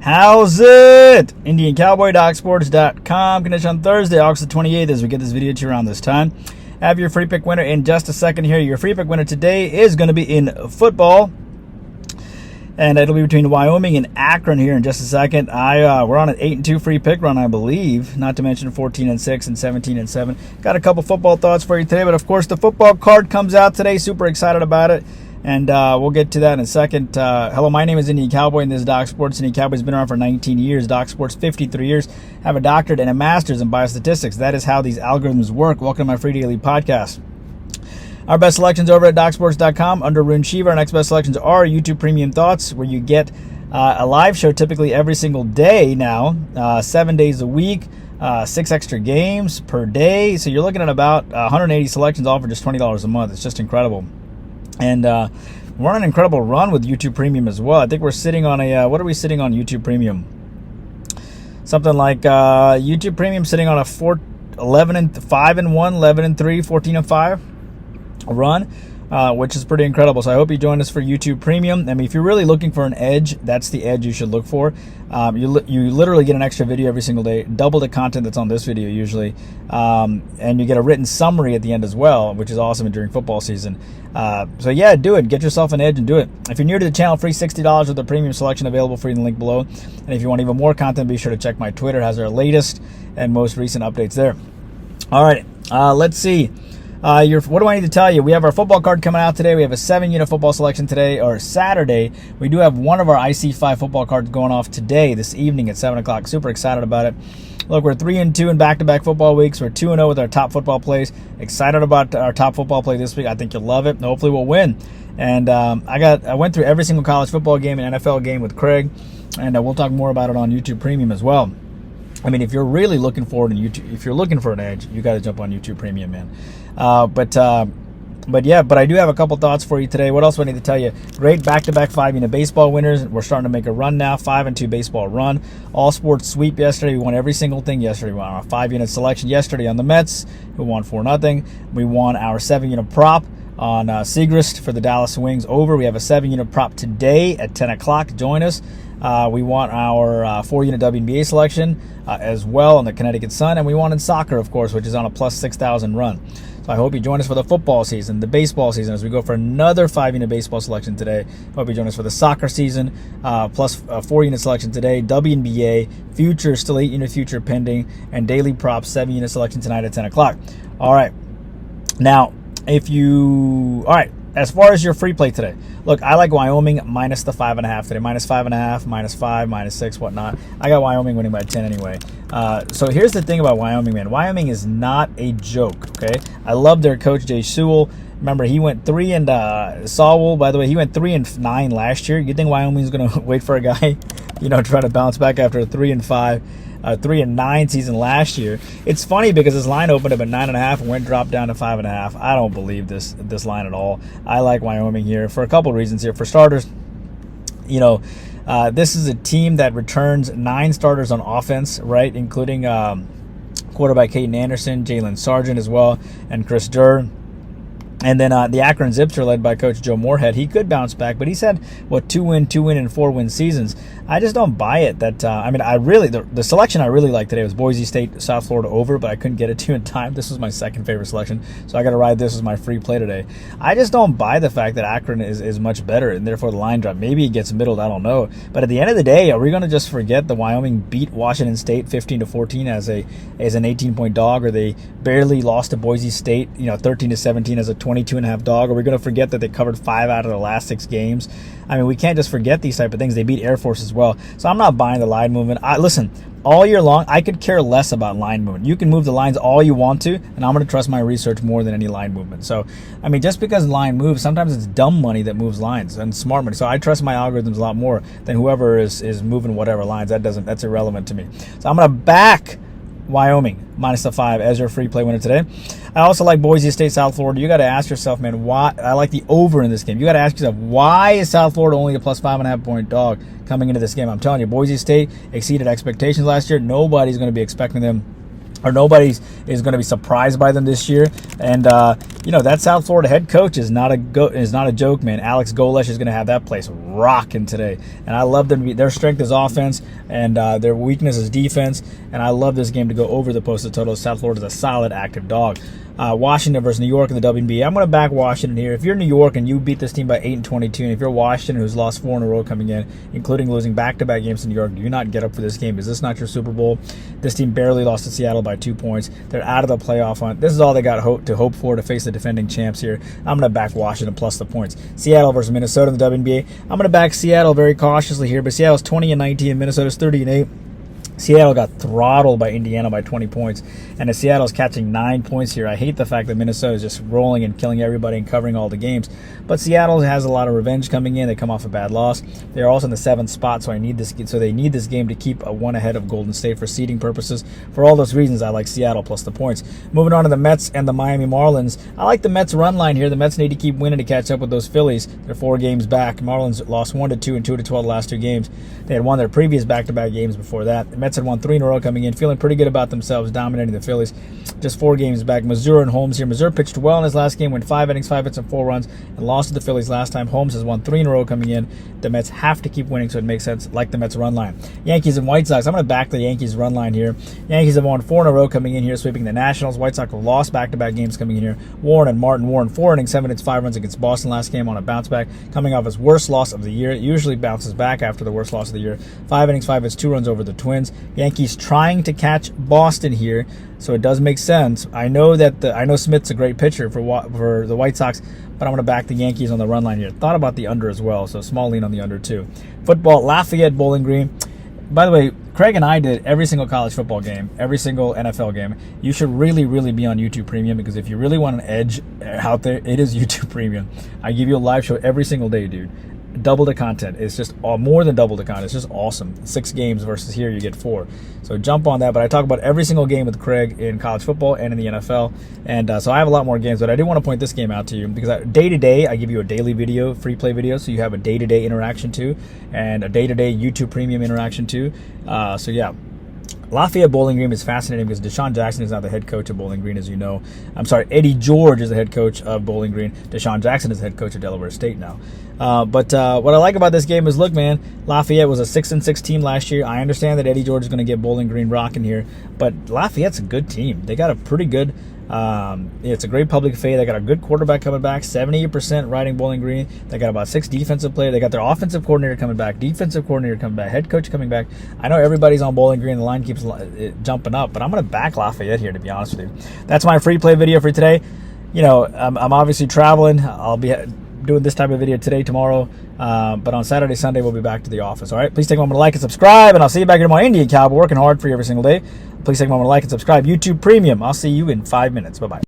How's it? Indian Cowboy, DocSports.com. Condition on Thursday, August the 28th, as we get this video to you around this time. Have your free pick winner in just a second here. Your free pick winner today is going to be in football, and it'll be between Wyoming and Akron here in just a second. We're on an 8-2 free pick run, I believe, not to mention 14-6 and 17-7. Got a couple football thoughts for you today, but of course the football card comes out today. Super excited about it. And we'll get to that in a second. Hello, my name is Indian Cowboy, and this is Doc Sports. Indian Cowboy's been around for 19 years. Doc Sports, 53 years. Have a doctorate and a master's in biostatistics. That is how these algorithms work. Welcome to my free daily podcast. Our best selections over at DocSports.com under Rune Shiva. Our next best selections are YouTube Premium Thoughts, where you get a live show typically every single day now, 7 days a week, 6 extra games per day. So you're looking at about 180 selections, all for just $20 a month. It's just incredible. And we're on an incredible run with YouTube Premium as well. I think we're sitting on a, what are we sitting on YouTube Premium? Something like YouTube Premium sitting on a 11-5-1, 11-3, 14-5 run, which is pretty incredible. So I hope you join us for YouTube Premium. I mean, if you're really looking for an edge, that's the edge you should look for. You literally get an extra video every single day, double the content that's on this video usually, and you get a written summary at the end as well, which is awesome during football season. So yeah, do it. Get yourself an edge and do it. If you're new to the channel, free $60 with the premium selection available for you in the link below. And if you want even more content, be sure to check my Twitter. It has our latest and most recent updates there. All right, let's see. What do I need to tell you? We have our football card coming out today. We have a 7-unit football selection today, or Saturday. We do have one of our IC5 football cards going off today, this evening at 7 o'clock. Super excited about it. Look, we're 3-2 in back-to-back football weeks. We're 2-0 with our top football plays. Excited about our top football play this week. I think you'll love it. Hopefully we'll win. And I went through every single college football game and NFL game with Craig, and we'll talk more about it on YouTube Premium as well. I mean, if you're really looking for it in YouTube, if you're looking for an edge, you got to jump on YouTube Premium, man. But I do have a couple thoughts for you today. What else do I need to tell you? Great back-to-back 5-unit baseball winners. We're starting to make a run now, 5-2 baseball run. All sports sweep yesterday. We won every single thing yesterday. We won our 5-unit selection yesterday on the Mets, who won 4-0. We won our 7-unit prop on Segrist for the Dallas Wings over. We have a 7-unit prop today at 10 o'clock. Join us. We won our 4-unit WNBA selection as well on the Connecticut Sun, and we won in soccer, of course, which is on a plus 6,000 run. So I hope you join us for the football season, the baseball season, as we go for another 5-unit baseball selection today. Hope you join us for the soccer season, plus a 4-unit selection today, WNBA, future, still 8-unit future pending, and daily props, 7-unit selection tonight at 10 o'clock. All right. Now, as far as your free play today, look, I like Wyoming minus the 5.5 today. Minus 5.5, minus 5, minus 6, whatnot. I got Wyoming winning by 10 anyway. So here's the thing about Wyoming, man. Wyoming is not a joke, okay? I love their coach, Jay Sewell. Remember, he went 3 and Sewell, by the way, he went 3-9 last year. You think Wyoming's going to wait for a guy, try to bounce back after a 3-5? 3-9 season last year. It's funny because this line opened up at 9.5 and went dropped down to 5.5. I don't believe this line at all. I like Wyoming here for a couple reasons here. For starters, this is a team that returns 9 starters on offense, right, including quarterback Caden Anderson, Jalen Sargent as well, and Chris Durr. And then the Akron Zips are led by Coach Joe Moorhead. He could bounce back, but he's had, 2-win, and 4-win seasons. I just don't buy it. The selection I really liked today was Boise State, South Florida over, but I couldn't get it to in time. This was my second favorite selection, so I got to ride this as my free play today. I just don't buy the fact that Akron is much better, and therefore the line drop. Maybe it gets middled, I don't know. But at the end of the day, are we going to just forget that Wyoming beat Washington State 15-14 as an 18-point dog, or they barely lost to Boise State, 13-17 as a 22.5 dog? Are we going to forget that they covered 5 out of the last 6 games? I mean, we can't just forget these type of things. They beat Air Force as well. So I'm not buying the line movement. Listen, all year long, I could care less about line movement. You can move the lines all you want to, and I'm going to trust my research more than any line movement. So, I mean, just because line moves, sometimes it's dumb money that moves lines and smart money. So I trust my algorithms a lot more than whoever is moving whatever lines. That's irrelevant to me. So I'm going to back Wyoming minus the 5 as your free play winner today. I also like Boise State, South Florida. You got to ask yourself, man, why? I like the over in this game. You got to ask yourself, why is South Florida only a plus 5.5 point dog coming into this game? I'm telling you, Boise State exceeded expectations last year. Nobody's going to be expecting them or nobody is going to be surprised by them this year. And that South Florida head coach is not a joke, man. Alex Golesh is going to have that place rocking today. And I love them. Their strength is offense, and their weakness is defense. And I love this game to go over the posted total. South Florida is a solid active dog. Washington versus New York in the WNBA. I'm going to back Washington here. If you're New York and you beat this team by 8-22, and if you're Washington, who's lost 4 in a row coming in, including losing back-to-back games to New York, do you not get up for this game? Is this not your Super Bowl? This team barely lost to Seattle by 2 points. They're out of the playoff hunt. This is all they got to hope for to face the defending champs here. I'm going to back Washington plus the points. Seattle versus Minnesota in the WNBA. I'm going to back Seattle very cautiously here, but Seattle's 20-19, Minnesota's 30-8. Seattle got throttled by Indiana by 20 points, and Seattle's catching 9 points here. I hate the fact that Minnesota is just rolling and killing everybody and covering all the games, but Seattle has a lot of revenge coming in. They come off a bad loss. They're also in the 7th spot, so they need this game to keep a 1 ahead of Golden State for seeding purposes. For all those reasons, I like Seattle plus the points. Moving on to the Mets and the Miami Marlins. I like the Mets run line here. The Mets need to keep winning to catch up with those Phillies. They're 4 games back. Marlins lost 1-2 and 2-12 the last 2 games. They had won their previous back-to-back games before that. The Mets had won 3 in a row coming in, feeling pretty good about themselves, dominating the Phillies. Just 4 games back. Missouri and Holmes here. Missouri pitched well in his last game, went 5 innings, 5 hits, and 4 runs, and lost to the Phillies last time. Holmes has won 3 in a row coming in. The Mets have to keep winning, so it makes sense, like the Mets run line. Yankees and White Sox. I'm going to back the Yankees run line here. Yankees have won 4 in a row coming in here, sweeping the Nationals. White Sox have lost back-to-back games coming in here. Warren and Martin. Warren 4 innings, 7 hits, 5 runs against Boston last game on a bounce back, coming off his worst loss of the year. It usually bounces back after the worst loss of the year. 5 innings, 5 hits, 2 runs over the Twins. Yankees trying to catch Boston here, so it does make sense. I know Smith's a great pitcher for the White Sox, but I'm going to back the Yankees on the run line here. Thought about the under as well, so small lean on the under too. Football, Lafayette, Bowling Green. By the way, Craig and I did every single college football game, every single NFL game. You should really, really be on YouTube Premium, because if you really want an edge out there, it is YouTube Premium. I give you a live show every single day, dude. Double the content. It's just more than double the content. It's just awesome. 6 games versus here you get 4. So jump on that. But I talk about every single game with Craig in college football and in the NFL. And so I have a lot more games, but I did want to point this game out to you because day to day I give you a daily video, free play video, so you have a day to day interaction too, and a day to day YouTube Premium interaction too. So yeah. Lafayette Bowling Green is fascinating because Deshaun Jackson is now the head coach of Bowling Green, as you know. I'm sorry, Eddie George is the head coach of Bowling Green. Deshaun Jackson is the head coach of Delaware State now. But what I like about this game is, look, man, Lafayette was a 6-6 team last year. I understand that Eddie George is going to get Bowling Green rocking here, but Lafayette's a good team. They got a pretty good it's a great public faith. They got a good quarterback coming back, 78% riding Bowling Green. They got about 6 defensive players. They got their offensive coordinator coming back, defensive coordinator coming back, head coach coming back. I know everybody's on Bowling Green. The line keeps jumping up, but I'm going to back Lafayette here, to be honest with you. That's my free play video for today. You know, I'm obviously traveling. I'll be doing this type of video today, tomorrow, but on Saturday, Sunday, we'll be back to the office. All right, please take a moment to like and subscribe, and I'll see you back here tomorrow. Indian Cowboy, working hard for you every single day. Please take a moment to like and subscribe. YouTube Premium. I'll see you in 5 minutes. Bye-bye.